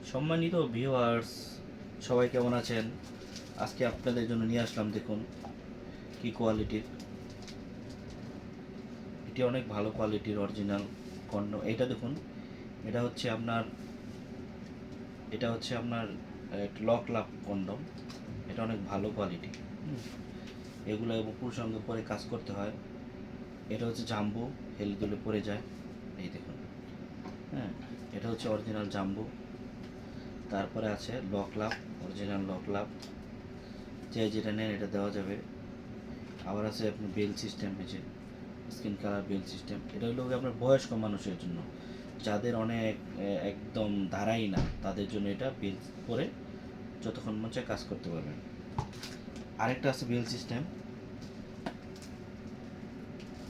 সম্মানিত ভিউয়ার্স, সবাই কেমন আছেন? আজকে আপনাদের জন্য নিয়ে আসলাম, দেখুন কি কোয়ালিটির। এটি অনেক ভালো কোয়ালিটির অরিজিনাল কন্ডম। এটা দেখুন, এটা হচ্ছে আপনার লক লাভ কন্ডম। এটা অনেক ভালো কোয়ালিটি। এগুলো পুরুষ সঙ্গে পরে কাজ করতে হয়। এটা হচ্ছে জাম্বু, হেলে দুলে পরে যায়। এই দেখুন, হ্যাঁ, এটা হচ্ছে অরিজিনাল জাম্বু। তারপরে আছে লক লাভ, অরিজিনাল লক লাভ, যে যেটা নেন এটা দেওয়া যাবে। আবার আছে আপনার বেল সিস্টেম, এই যে স্কিন কালার বেল সিস্টেম। এটা হলো আপনার বয়স্ক মানুষের জন্য, যাদের অনেক একদম ধারাই না, তাদের জন্য এটা বেল পরে যতক্ষণ মন চায় কাজ করতে পারবেন। আরেকটা আছে বেল সিস্টেম,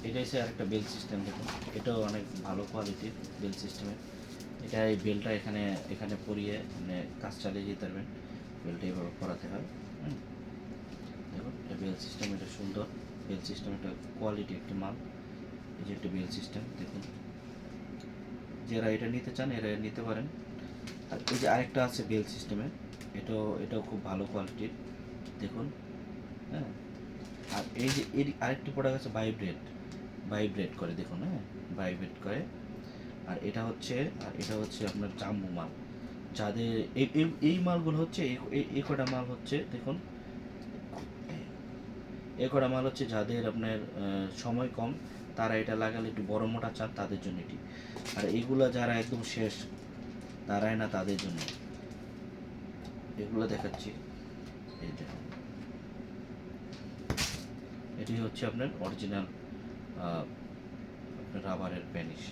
এটা হচ্ছে আরেকটা বেল সিস্টেম। দেখুন, এটাও অনেক ভালো কোয়ালিটির বেল সিস্টেমের। এটা এই বেলটা এখানে এখানে পরিয়ে মানে কাজ চালিয়ে যেতে পারবেন। বেলটা এইভাবে পরাতে হয়। দেখুন, এটা বেল সিস্টেম, এটা সুন্দর বেল সিস্টেম, এটা কোয়ালিটি একটি মাল। এই যে একটা বেল সিস্টেম দেখুন, যারা এটা নিতে চান এরা নিতে পারেন। আর এই যে আরেকটা আছে বেল সিস্টেমে, এটাও খুব ভালো কোয়ালিটির। দেখুন, হ্যাঁ। আর এই যে এর আরেকটি প্রোডাক্ট আছে ভাইব্রেট করে, দেখুন, হ্যাঁ, ভাইব্রেট করে। আর এটা হচ্ছে আপনার জাম্বু মাল। যাদের এই মালগুলো হচ্ছে এই কটা মাল হচ্ছে, দেখুন, এই কটা মাল হচ্ছে যাদের আপনার সময় কম, তারা এটা লাগালে একটু বড় মোটা চান, তাদের জন্য এটি। আর এইগুলা যারা একদম শেষ দাঁড়ায় না, তাদের জন্য এগুলো দেখাচ্ছি। এই দেখুন, এটি হচ্ছে আপনার অরিজিনাল আপনার রাবারের প্যানিশ।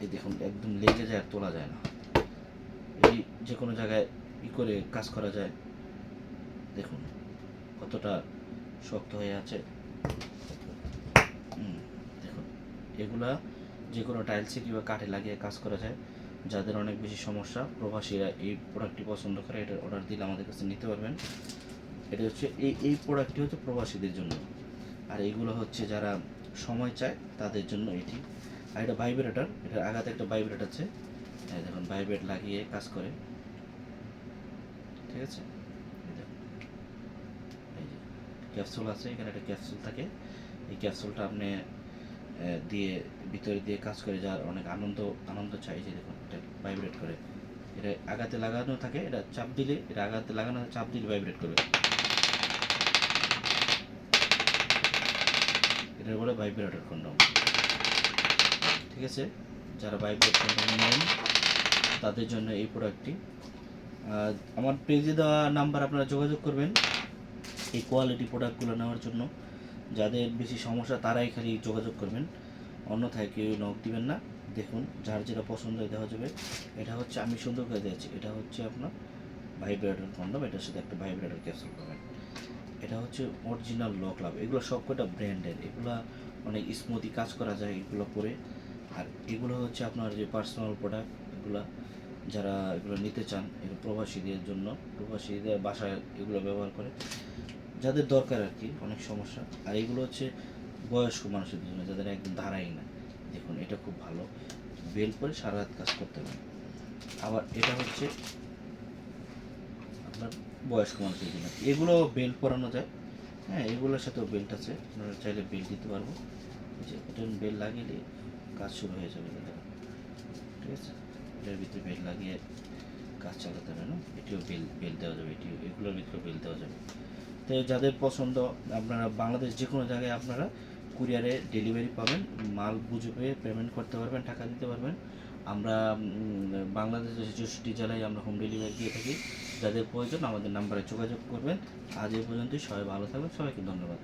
এই দেখুন, একদম লেগে যায় আর তোলা যায় না। এই যে কোনো জায়গায় করে কাজ করা যায়। দেখুন কতটা শক্ত হয়ে আছে। দেখুন, এগুলা যে কোনো টাইলসে কিংবা কাঠে লাগিয়ে কাজ করা যায়। যাদের অনেক বেশি সমস্যা, প্রবাসীরা এই প্রোডাক্টটি পছন্দ করে, এটার অর্ডার দিলে আমাদের কাছে নিতে পারবেন। এটা হচ্ছে এই প্রোডাক্টটি হচ্ছে প্রবাসীদের জন্য। আর এইগুলো হচ্ছে যারা সময় চায় তাদের জন্য এটি। আর এটা ভাইব্রেটর, এটার আঘাতে একটা ভাইব্রেট আছে। দেখুন, ভাইব্রেট লাগিয়ে কাজ করে। ঠিক আছে, এই দেখুন, এই যে ক্যাপসুল আছে, এখানে একটা ক্যাপসুল থাকে। এই ক্যাপসুলটা আপনি দিয়ে ভিতরে দিয়ে কাজ করে, যার অনেক আনন্দ চাই। যে দেখুন, এটা ভাইব্রেট করে। এটা আঘাতে লাগানো থাকে, এটা চাপ দিলে, এটা আঘাতে লাগানো চাপ দিলে ভাইব্রেট করবে। এটার বলে ভাইব্রেটর কন্ডম। ঠিক আছে, যারা ভাইব্রেট কন্ডম নেন তাদের জন্য এই প্রোডাক্টটি। আমার পেজে দেওয়া নাম্বার আপনারা যোগাযোগ করবেন এই কোয়ালিটি প্রোডাক্টগুলো নেওয়ার জন্য। যাদের বেশি সমস্যা তারাই খালি যোগাযোগ করবেন, অন্যথায় কেউ নক দিবেন না। দেখুন, যার যেটা পছন্দ দেওয়া যাবে। এটা হচ্ছে, আমি সুন্দর করে দিয়েছি, এটা হচ্ছে আপনার ভাইব্রেটর কন্ডম, এটার সাথে একটা ভাইব্রেটর ক্যাপসুল পাবেন। এটা হচ্ছে অরিজিনাল লক লাভ। এগুলো সবকটা ব্র্যান্ডের, এগুলো অনেক স্মুথি কাজ করা যায় এগুলো পরে। আর এগুলো হচ্ছে আপনার যে পার্সোনাল প্রোডাক্ট, এগুলো যারা এগুলো নিতে চান, এগুলো প্রবাসীদের জন্য, প্রবাসীদের বাসায় এগুলো ব্যবহার করে যাদের দরকার আর কি, অনেক সমস্যা। আর এগুলো হচ্ছে বয়স্ক মানুষের জন্য, যাদের একদম দাঁড়াই না। দেখুন, এটা খুব ভালো, বেল পরে সারা রাত কাজ করতে পারে। আবার এটা হচ্ছে আপনার বয়স্ক মানুষের জন্য, এগুলো বেল্ট পরানো যায়। হ্যাঁ, এগুলোর সাথেও বেল্ট আছে, আপনারা চাইলে বেল্ট দিতে পারবো। যে এটা বেল্ট লাগিয়ে কাজ শুরু হয়ে যাবে। ঠিক আছে, এটার ভিতরে বেল্ট লাগিয়ে কাজ চালাতে হবে না। এটিও বেল্ট দেওয়া যাবে, এগুলোর ভিতরে বেল্ট দেওয়া যাবে। তো যাদের পছন্দ, আপনারা বাংলাদেশ যে কোনো জায়গায় আপনারা কুরিয়ারে ডেলিভারি পাবেন, মাল বুঝে পেয়ে পেমেন্ট করতে পারবেন, টাকা দিতে পারবেন। আমরা বাংলাদেশের 64 জেলায় আমরা হোম ডেলিভারি দিয়ে থাকি। যাদের প্রয়োজন আমাদের নাম্বারে যোগাযোগ করবেন। আজ এই পর্যন্তই, সবাই ভালো থাকবেন, সবাইকে ধন্যবাদ।